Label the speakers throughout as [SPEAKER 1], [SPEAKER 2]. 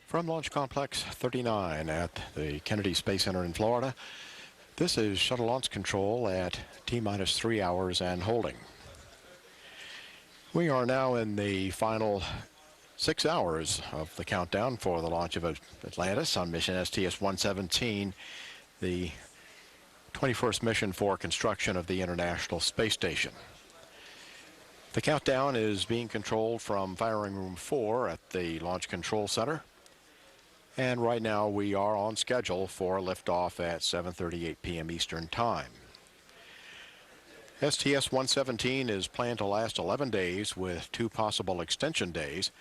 [SPEAKER 1] From Launch Complex 39 at the Kennedy Space Center in Florida, this is shuttle launch control at T-minus 3 hours and holding. We are now in the final 6 hours of the countdown for the launch of Atlantis on mission STS-117, the 21st mission for construction of the International Space Station. The countdown is being controlled from firing room 4 at the Launch Control Center. And right now we are on schedule for liftoff at 7:38 p.m. Eastern Time. STS-117 is planned to last 11 days with 2 possible extension days.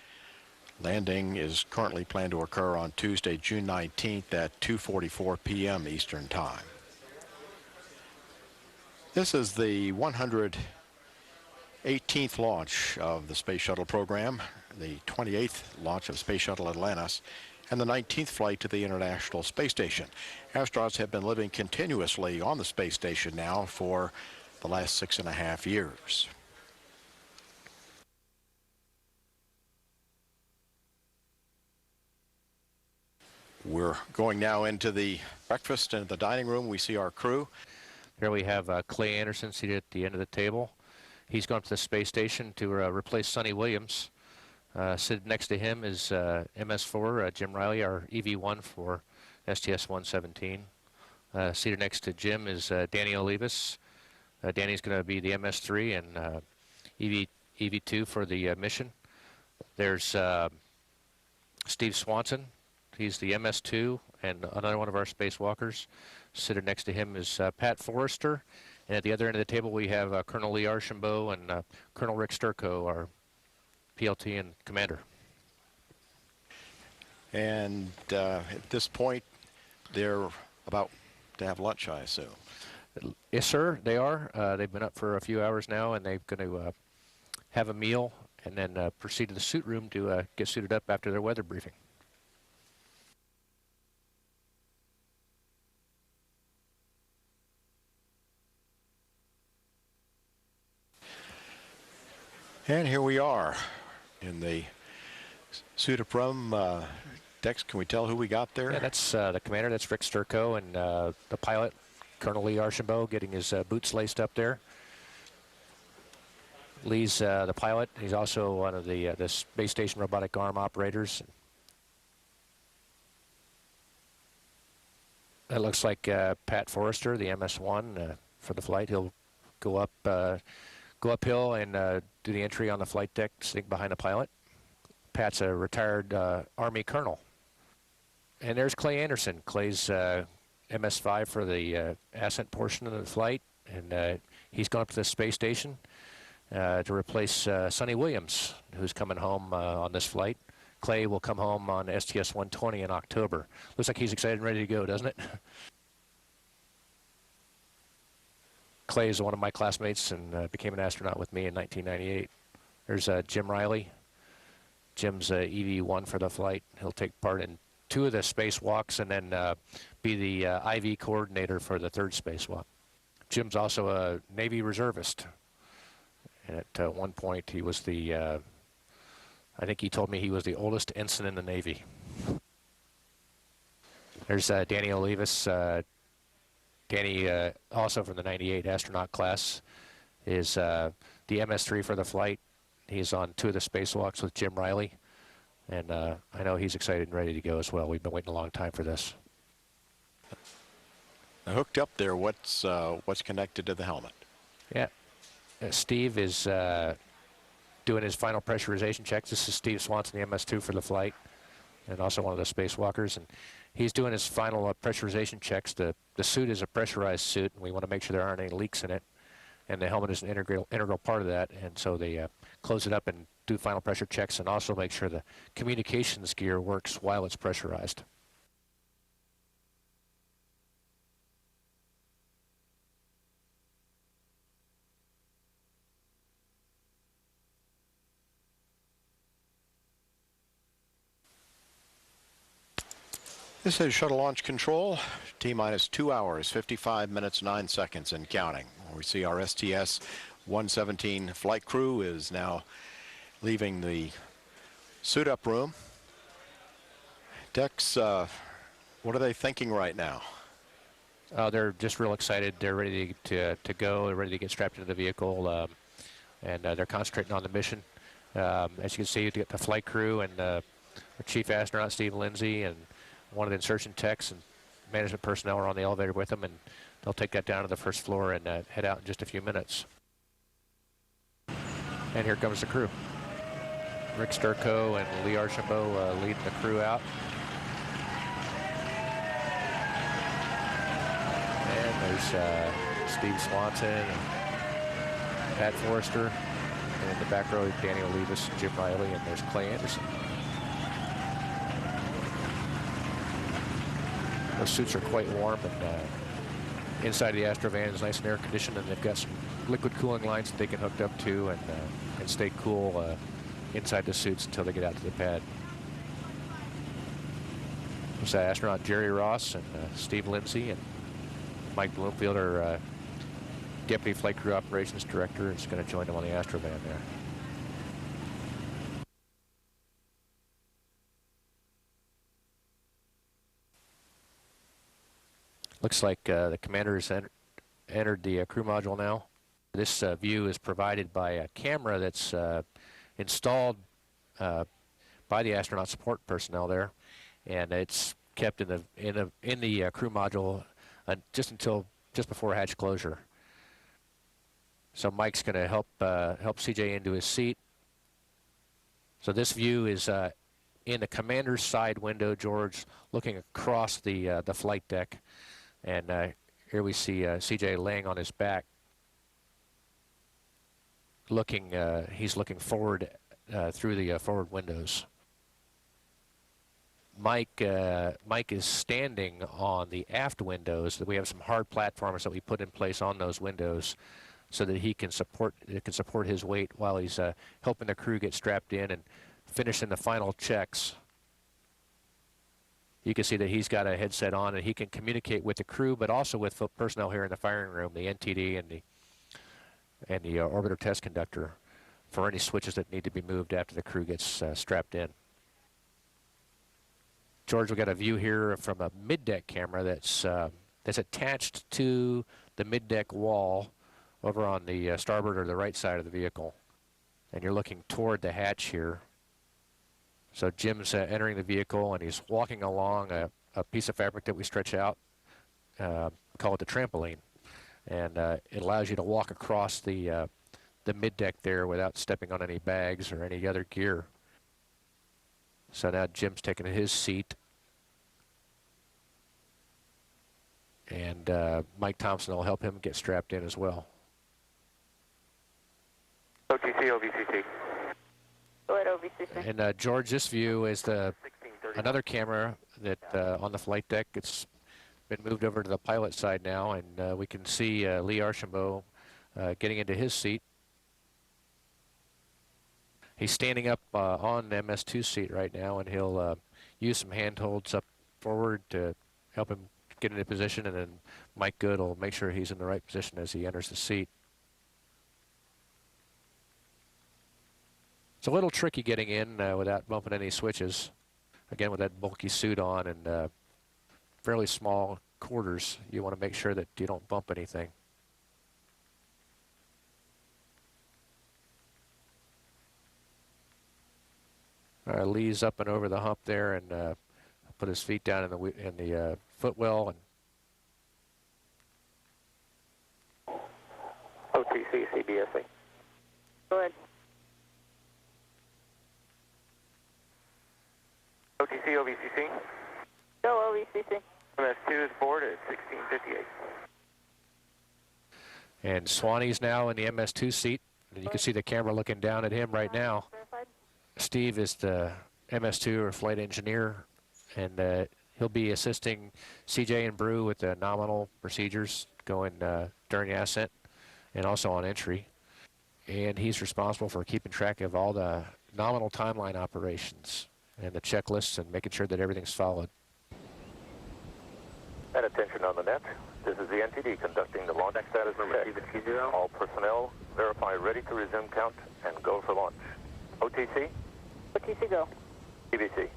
[SPEAKER 1] Landing is currently planned to occur on Tuesday, June 19th at 2:44 p.m. Eastern Time. This is the 118th launch of the Space Shuttle program, the 28th launch of Space Shuttle Atlantis, and the 19th flight to the International Space Station. Astronauts have been living continuously on the space station now for the last 6.5 years. We're going now into the breakfast and the dining room. We see our crew.
[SPEAKER 2] Here we have Clay Anderson seated at the end of the table. He's gone to the space station to replace Sonny Williams. Sitting next to him is MS4, Jim Riley, our EV1 for STS-117. Seated next to Jim is Danny Olivas. Danny's going to be the MS3 and EV2 for the mission. There's Steve Swanson. He's the MS2 and another one of our spacewalkers. Sitting next to him is Pat Forrester. And at the other end of the table we have Colonel Lee Archambault and Colonel Rick Sturco, our PLT and commander.
[SPEAKER 1] And at this point, they're about to have lunch, I assume.
[SPEAKER 2] Yes, sir, they are. They've been up for a few hours now, and they're going to have a meal and then proceed to the suit room to get suited up after their weather briefing.
[SPEAKER 1] And here we are in the suit-up room. Dex, can we tell who we got there?
[SPEAKER 2] Yeah, that's the commander. That's Rick Sturco, and the pilot, Colonel Lee Archambault, getting his boots laced up there. Lee's the pilot. He's also one of the space station robotic arm operators. That looks like Pat Forrester, the MS1 for the flight. He'll go uphill and do the entry on the flight deck, sitting behind the pilot. Pat's a retired Army colonel. And there's Clay Anderson. Clay's MS5 for the ascent portion of the flight, and he's gone up to the space station to replace Sonny Williams, who's coming home on this flight. Clay will come home on STS-120 in October. Looks like he's excited and ready to go, doesn't it? Clay is one of my classmates and became an astronaut with me in 1998. There's Jim Riley. Jim's EV1 for the flight. He'll take part in 2 of the spacewalks and then be the IV coordinator for the 3rd spacewalk. Jim's also a Navy reservist. And at one point he was the, I think he told me he was the oldest ensign in the Navy. There's Danny Olivas. Danny, also from the 98 astronaut class, is the MS3 for the flight. He's on 2 of the spacewalks with Jim Riley, and I know he's excited and ready to go as well. We've been waiting a long time for this.
[SPEAKER 1] Now, hooked up there, what's connected to the helmet?
[SPEAKER 2] Yeah, Steve is doing his final pressurization checks. This is Steve Swanson, the MS2 for the flight, and also one of the spacewalkers. And he's doing his final pressurization checks. The suit is a pressurized suit, and we want to make sure there aren't any leaks in it. And the helmet is an integral part of that. And so they close it up and do final pressure checks and also make sure the communications gear works while it's pressurized.
[SPEAKER 1] This is Shuttle Launch Control, T-minus 2 hours, 55 minutes, 9 seconds and counting. We see our STS-117 flight crew is now leaving the suit-up room decks, what are they thinking right now?
[SPEAKER 2] They're just real excited. They're ready to go. They're ready to get strapped into the vehicle, and they're concentrating on the mission. As you can see, you get the flight crew and our chief astronaut, Steve Lindsay, and one of the insertion techs and management personnel are on the elevator with them, and they'll take that down to the first floor and head out in just a few minutes. And here comes the crew. Rick Sturco and Lee Archambault leading the crew out. And there's Steve Swanson and Pat Forrester. And in the back row, Daniel Levis, Jim Riley, and there's Clay Anderson. Those suits are quite warm, and inside the astrovan is nice and air conditioned, and they've got some liquid cooling lines that they can hook up to and stay cool inside the suits until they get out to the pad. There's astronaut Jerry Ross and Steve Lindsay, and Mike Bloomfield, our Deputy Flight Crew Operations Director, is going to join them on the astrovan there. Looks like the commander has entered the crew module now. This view is provided by a camera that's installed by the astronaut support personnel there, and it's kept in the crew module just before hatch closure. So Mike's going to help CJ into his seat. So this view is in the commander's side window, George, looking across the flight deck. And here we see CJ laying on his back, he's looking forward through the forward windows. Mike is standing on the aft windows. We have some hard platforms that we put in place on those windows so that it can support his weight while he's helping the crew get strapped in and finishing the final checks. You can see that he's got a headset on, and he can communicate with the crew, but also with personnel here in the firing room, the NTD and the orbiter test conductor, for any switches that need to be moved after the crew gets strapped in. George, we've got a view here from a mid-deck camera that's attached to the mid-deck wall over on the starboard or the right side of the vehicle, and you're looking toward the hatch here. So Jim's entering the vehicle, and he's walking along a piece of fabric that we stretch out, call it the trampoline, and it allows you to walk across the mid-deck there without stepping on any bags or any other gear. So now Jim's taking his seat, and Mike Thompson will help him get strapped in as well.
[SPEAKER 3] OTC, OVCC. Go ahead, OVCC.
[SPEAKER 2] And George, this view is another camera that on the flight deck. It's been moved over to the pilot side now, and we can see Lee Archambault getting into his seat. He's standing up on the MS2 seat right now, and he'll use some handholds up forward to help him get into position, and then Mike Good will make sure he's in the right position as he enters the seat. It's a little tricky getting in without bumping any switches. Again, with that bulky suit on and fairly small quarters, you want to make sure that you don't bump anything. Lee's up and over the hump there, and put his feet down in the footwell. And
[SPEAKER 3] OTC, CBSA. Go ahead. OTC, OVCC. Go, OVCC. MS2 is board at 1658.
[SPEAKER 2] And Swanee's now in the MS2 seat. And you can see the camera looking down at him right now. Steve is the MS2 or flight engineer, and he'll be assisting CJ and Brew with the nominal procedures going during the ascent and also on entry. And he's responsible for keeping track of all the nominal timeline operations and the checklists and making sure that everything's followed.
[SPEAKER 3] And attention on the net. This is the NTD conducting the launch status check. All personnel verify ready to resume count and go for launch. OTC? OTC, go. CBC.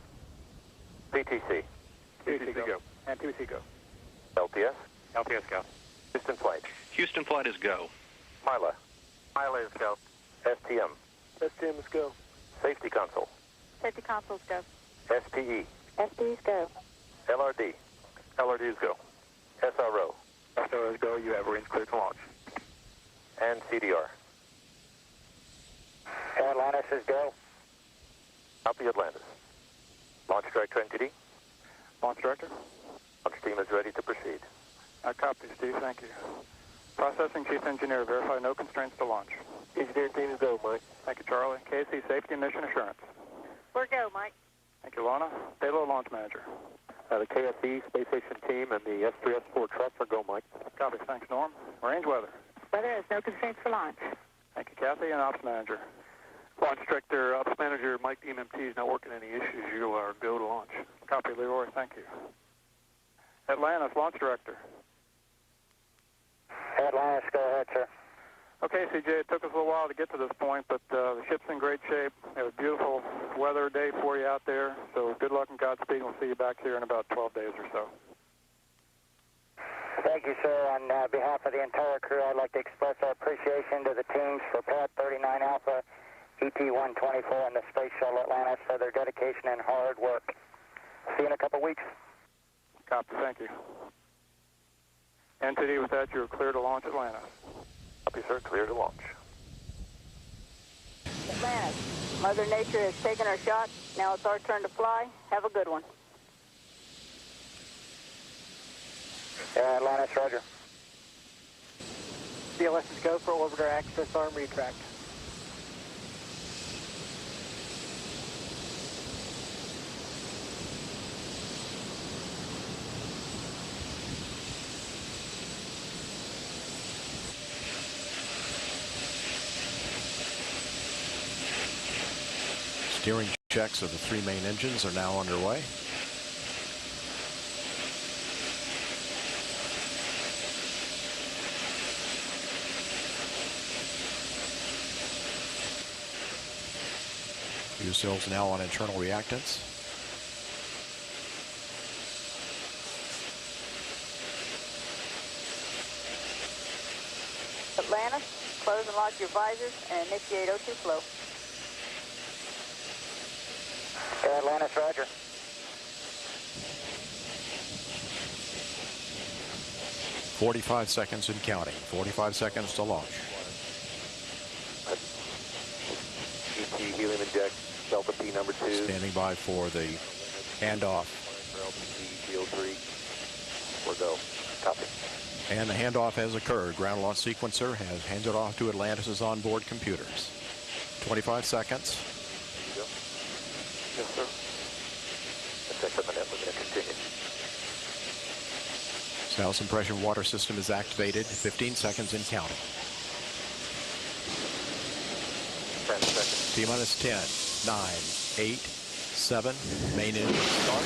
[SPEAKER 3] PTC.
[SPEAKER 4] PTC go. And PTC go.
[SPEAKER 3] LTS.
[SPEAKER 4] LTS go.
[SPEAKER 3] Houston flight.
[SPEAKER 5] Houston flight is go.
[SPEAKER 3] Mila. Mila is go. STM.
[SPEAKER 4] STM is go.
[SPEAKER 3] Safety console.
[SPEAKER 6] Safety consoles go.
[SPEAKER 3] SPE.
[SPEAKER 6] SPs go.
[SPEAKER 3] LRD. LRD is go. SRO.
[SPEAKER 4] SRO is go. You have range clear to launch.
[SPEAKER 3] And CDR.
[SPEAKER 7] Atlantis is go.
[SPEAKER 3] Copy Atlantis. Launch Director NTD.
[SPEAKER 4] Launch Director.
[SPEAKER 3] Launch team is ready to proceed.
[SPEAKER 4] I copy, Steve. Thank you. Processing Chief Engineer. Verify no constraints to launch.
[SPEAKER 3] Engineer team is go, Mike.
[SPEAKER 4] Thank you, Charlie. KC Safety and Mission Assurance.
[SPEAKER 6] We're go, Mike.
[SPEAKER 4] Thank you, Lana. Payload Launch Manager.
[SPEAKER 3] The KSE Space Station team and the S3S4 trucks are go, Mike.
[SPEAKER 4] Copy. Thanks, Norm. Range weather.
[SPEAKER 6] Weather has no constraints for launch.
[SPEAKER 4] Thank you, Kathy. And Ops Manager.
[SPEAKER 5] Launch Director, Ops Manager Mike, EMT is not working any issues. You are go to launch.
[SPEAKER 4] Copy, Leroy. Thank you. Atlantis Launch Director.
[SPEAKER 7] Atlantis, go ahead, sir.
[SPEAKER 4] Okay, CJ, it took us a little while to get to this point, but the ship's in great shape. It was a beautiful weather day for you out there, so good luck and Godspeed. We'll see you back here in about 12 days or so.
[SPEAKER 7] Thank you, sir. On behalf of the entire crew, I'd like to express our appreciation to the teams for Pad 39 Alpha, ET-124, and the Space Shuttle Atlantis for their dedication and hard work. See you in a couple weeks.
[SPEAKER 4] Copy, thank you. NTD, with that, you're clear to launch Atlantis.
[SPEAKER 3] Copy, sir. Clear to launch.
[SPEAKER 6] Atlantis, Mother Nature has taken her shot. Now it's our turn to fly. Have a good one.
[SPEAKER 7] Atlantis, roger.
[SPEAKER 4] CLS is go for orbiter access arm retract.
[SPEAKER 1] Steering checks of the three main engines are now underway. Fuel cells now on internal reactants.
[SPEAKER 6] Atlantis, close and lock your visors and initiate O2 flow.
[SPEAKER 7] Atlantis, roger.
[SPEAKER 1] "45 seconds and counting. 45 seconds to launch.
[SPEAKER 3] ET helium inject, Delta P number 2.
[SPEAKER 1] Standing by for the handoff.
[SPEAKER 3] LTC GO3. We're go. Copy.
[SPEAKER 1] And the handoff has occurred. Ground launch sequencer has handed off to Atlantis' onboard computers. 25 seconds.
[SPEAKER 3] Go. Yes, sir. Check the minute. We're going to continue.
[SPEAKER 1] Sound suppression water system is activated. 15 seconds and counting.
[SPEAKER 3] 10 seconds.
[SPEAKER 1] T-minus 10, 9, 8, 7. Main engine start.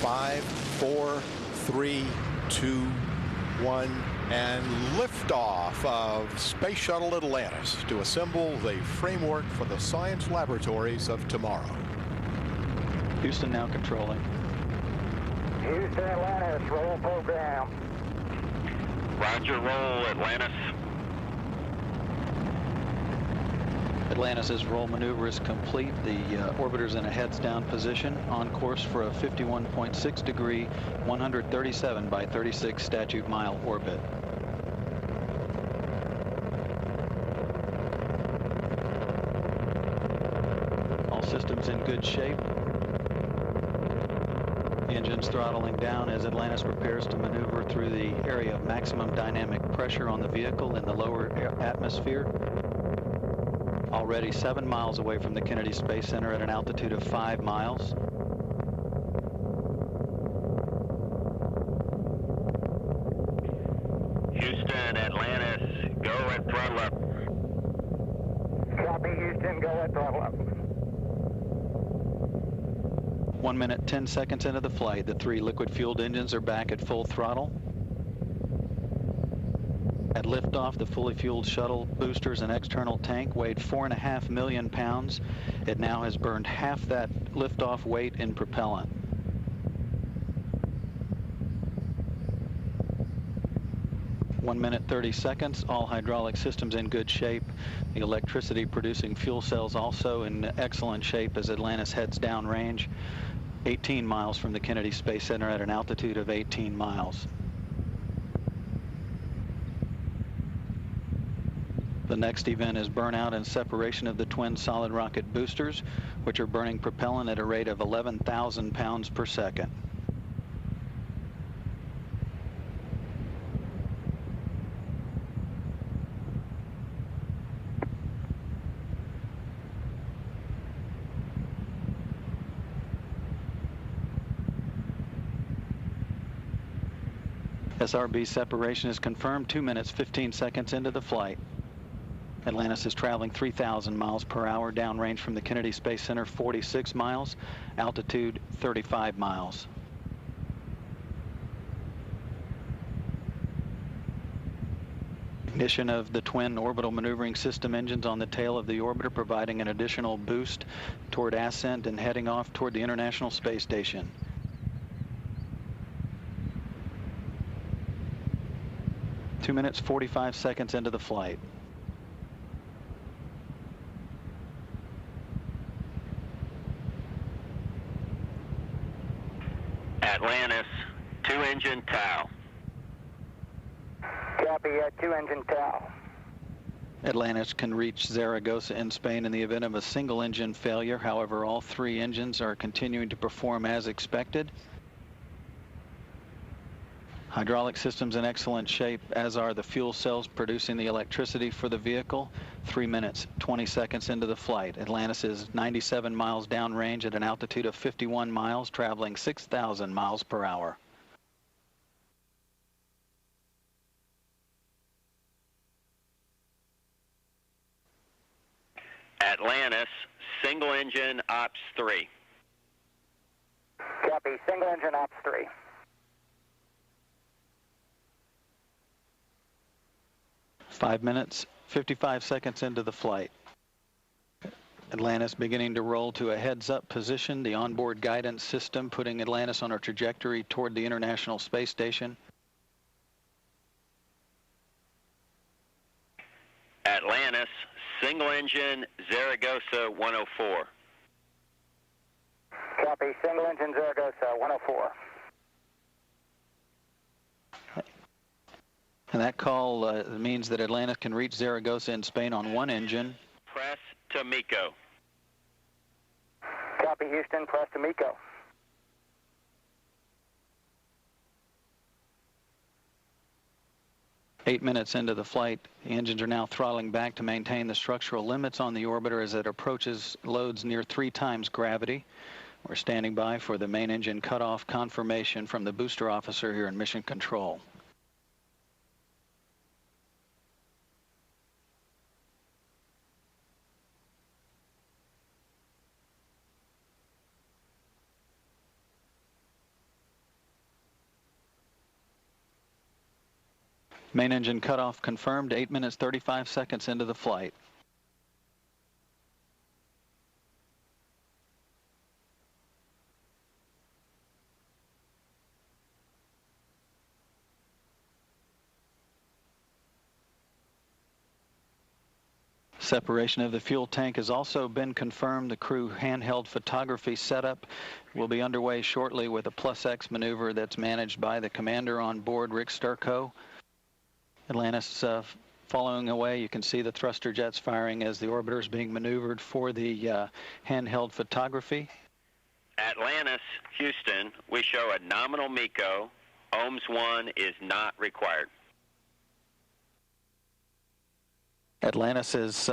[SPEAKER 1] 5, 4, 3, 2, 1. And liftoff of Space Shuttle Atlantis to assemble the framework for the science laboratories of tomorrow.
[SPEAKER 8] Houston now controlling.
[SPEAKER 7] Houston, Atlantis, roll program.
[SPEAKER 5] Roger, roll, Atlantis.
[SPEAKER 8] Atlantis' roll maneuver is complete. The orbiter's in a heads down position on course for a 51.6 degree, 137 by 36 statute mile orbit. All systems in good shape. Engines throttling down as Atlantis prepares to maneuver through the area of maximum dynamic pressure on the vehicle in the lower atmosphere. Already 7 miles away from the Kennedy Space Center at an altitude of 5 miles.
[SPEAKER 5] Houston, Atlantis, go at throttle up.
[SPEAKER 7] Copy, Houston, go at throttle up.
[SPEAKER 8] 1 minute, 10 seconds into the flight, the 3 liquid-fueled engines are back at full throttle. At liftoff, the fully fueled shuttle boosters and external tank weighed 4.5 million pounds. It now has burned half that liftoff weight in propellant. 1 minute 30 seconds. All hydraulic systems in good shape. The electricity producing fuel cells also in excellent shape as Atlantis heads downrange, 18 miles from the Kennedy Space Center at an altitude of 18 miles. The next event is burnout and separation of the twin solid rocket boosters, which are burning propellant at a rate of 11,000 pounds per second. SRB separation is confirmed 2 minutes 15 seconds into the flight. Atlantis is traveling 3,000 miles per hour, downrange from the Kennedy Space Center 46 miles, altitude 35 miles. Ignition of the twin orbital maneuvering system engines on the tail of the orbiter, providing an additional boost toward ascent and heading off toward the International Space Station. Two minutes 45 seconds into the flight.
[SPEAKER 9] Atlantis, 2-engine TOW.
[SPEAKER 7] Copy, 2-engine TOW.
[SPEAKER 8] Atlantis can reach Zaragoza in Spain in the event of a single engine failure. However, all 3 engines are continuing to perform as expected. Hydraulic systems in excellent shape, as are the fuel cells producing the electricity for the vehicle. 3 minutes, 20 seconds into the flight. Atlantis is 97 miles downrange at an altitude of 51 miles, traveling 6,000 miles per hour.
[SPEAKER 9] Atlantis, single engine Ops 3.
[SPEAKER 7] Copy, single engine Ops 3.
[SPEAKER 8] Five minutes, 55 seconds into the flight. Atlantis beginning to roll to a heads-up position. The onboard guidance system putting Atlantis on a trajectory toward the International Space Station.
[SPEAKER 9] Atlantis, single engine Zaragoza 104.
[SPEAKER 7] Copy, single engine Zaragoza 104.
[SPEAKER 8] And that call means that Atlantis can reach Zaragoza in Spain on 1 engine.
[SPEAKER 9] Press to MECO.
[SPEAKER 7] Copy, Houston, press to MECO.
[SPEAKER 8] Eight minutes into the flight, the engines are now throttling back to maintain the structural limits on the orbiter as it approaches loads near 3 times gravity. We're standing by for the main engine cutoff confirmation from the booster officer here in Mission Control. Main engine cutoff confirmed, 8 minutes 35 seconds into the flight. Separation of the fuel tank has also been confirmed. The crew handheld photography setup will be underway shortly with a +X maneuver that's managed by the commander on board, Rick Sturko. Atlantis following away. You can see the thruster jets firing as the orbiter is being maneuvered for the handheld photography.
[SPEAKER 9] Atlantis, Houston, we show a nominal MECO. OHMS 1 is not required.
[SPEAKER 8] Atlantis'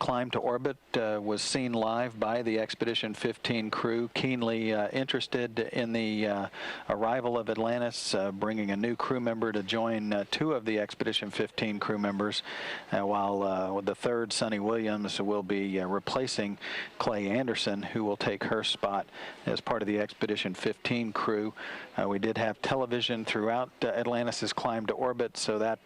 [SPEAKER 8] climb to orbit was seen live by the Expedition 15 crew, keenly interested in the arrival of Atlantis, bringing a new crew member to join 2 of the Expedition 15 crew members, while the third, Sonny Williams, will be replacing Clay Anderson, who will take her spot as part of the Expedition 15 crew. We did have television throughout Atlantis' climb to orbit, so that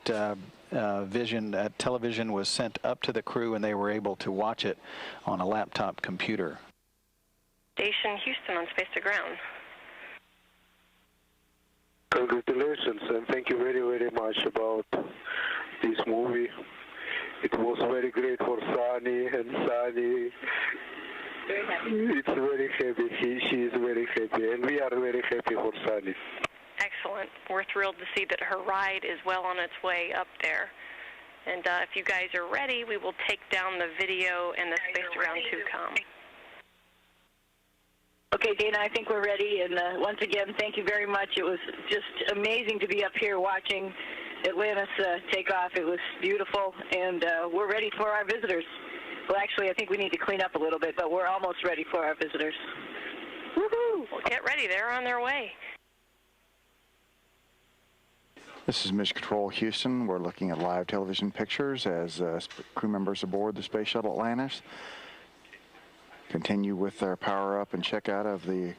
[SPEAKER 8] television was sent up to the crew and they were able to watch it on a laptop computer.
[SPEAKER 10] Station Houston on space to ground.
[SPEAKER 5] Congratulations,
[SPEAKER 10] and thank you very, very much about this movie. It was very great for Sunny, and Sunny,
[SPEAKER 6] Very happy.
[SPEAKER 10] it's very happy. She is very happy, and we are very happy for Sunny.
[SPEAKER 11] Excellent. We're thrilled to see that her ride is well on its way up there. And if you guys are ready, we will take down the video and the Space Around 2Com.
[SPEAKER 6] Okay, Dana, I think we're ready. And once again, thank you very much. It was just amazing to be up here watching Atlantis take off. It was beautiful, and we're ready for our visitors. Well, actually, I think we need to clean up a little bit, but we're almost ready for our visitors. Woohoo!
[SPEAKER 11] Well, get ready. They're on their way.
[SPEAKER 1] This is Mission Control Houston. We're looking at live television pictures as crew members aboard the Space Shuttle Atlantis continue with their power up and check out of the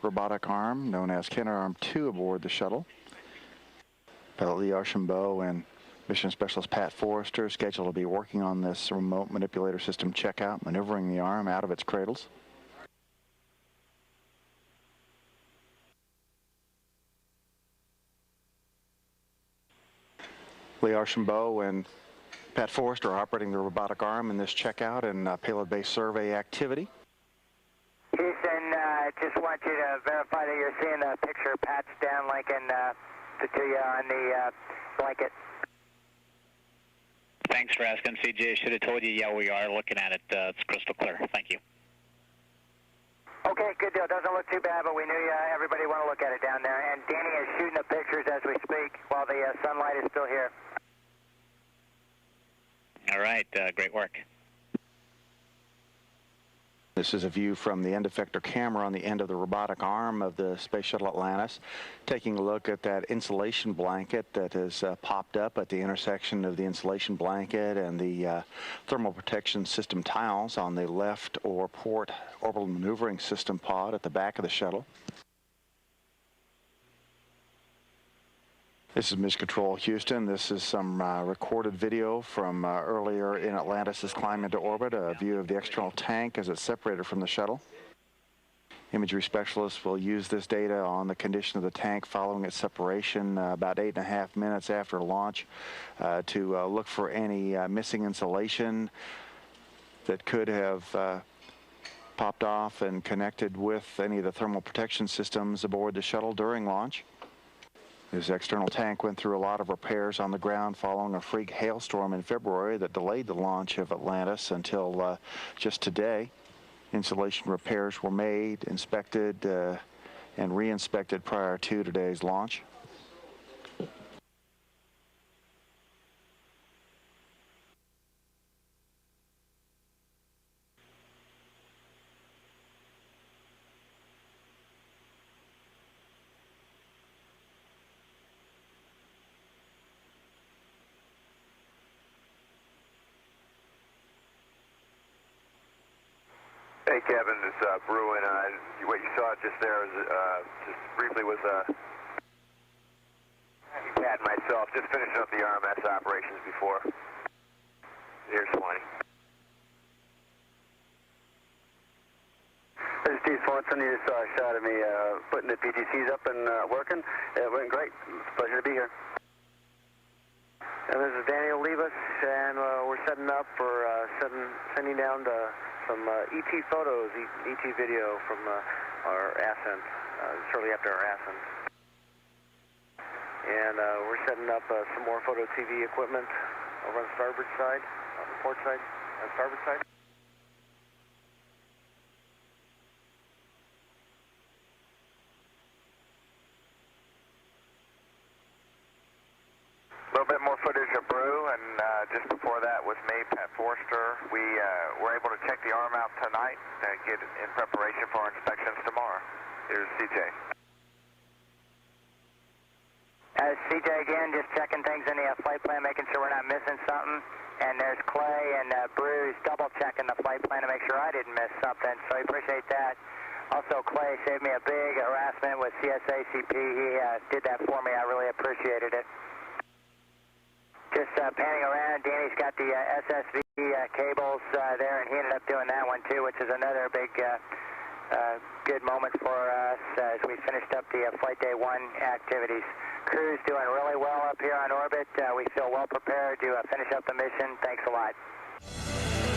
[SPEAKER 1] robotic arm known as Canadarm2 aboard the shuttle. Pilot Lee Archambault and Mission Specialist Pat Forrester scheduled to be working on this remote manipulator system checkout, maneuvering the arm out of its cradles. Lee Archambault and Pat Forrester are operating the robotic arm in this checkout and payload-based survey activity.
[SPEAKER 7] Houston, just want you to verify that you're seeing the picture Pat's downlinking to you on the blanket.
[SPEAKER 12] Thanks for asking, CJ. Should have told you, yeah, we are looking at it. It's crystal clear. Thank you.
[SPEAKER 7] Okay, good deal. Doesn't look too bad, but we knew everybody want to look at it down there. And Danny is shooting the pictures as we speak while the sunlight is still here.
[SPEAKER 12] All right, great work.
[SPEAKER 1] This is a view from the end effector camera on the end of the robotic arm of the Space Shuttle Atlantis, taking a look at that insulation blanket that has popped up at the intersection of the insulation blanket and the thermal protection system tiles on the left or port orbital maneuvering system pod at the back of the shuttle. This is Mission Control Houston. This is some recorded video from earlier in Atlantis' climb into orbit, a view of the external tank as it's separated from the shuttle. Imagery specialists will use this data on the condition of the tank following its separation about 8.5 minutes after launch to look for any missing insulation that could have popped off and connected with any of the thermal protection systems aboard the shuttle during launch. This external tank went through a lot of repairs on the ground following a freak hailstorm in February that delayed the launch of Atlantis until just today. Insulation repairs were made, inspected, and re-inspected prior to today's launch.
[SPEAKER 3] Hey Kevin, it's Bruin. What you saw just there is just briefly was Pat and myself just finishing up the RMS operations before. Here's Swanee.
[SPEAKER 13] This is Steve Swanson. You just saw a shot of me putting the PTCs up and working. It went great. It's a pleasure to be here. And this is Daniel Levis, and we're setting up for sending down some ET photos, ET video from our Ascent, shortly after our Ascent. And we're setting up some more photo TV equipment over on the starboard side, on the port side, on the starboard side.
[SPEAKER 3] A little bit more footage of Brew, and just before that was me, Pat Forrester. We were able to check the arm out tonight and get in preparation for our inspections tomorrow. Here's CJ.
[SPEAKER 7] CJ again, just checking things in the flight plan, making sure we're not missing something. And there's Clay and Bruce double checking the flight plan to make sure I didn't miss something, so I appreciate that. Also, Clay saved me a big harassment with CSACP. He did that for me. I really appreciated it. Just panning around, Danny's got the SSV cables there, and he ended up doing that one too, which is another big good moment for us as we finished up the Flight Day 1 activities. Crew's doing really well up here on orbit. We feel well prepared to finish up the mission. Thanks a lot.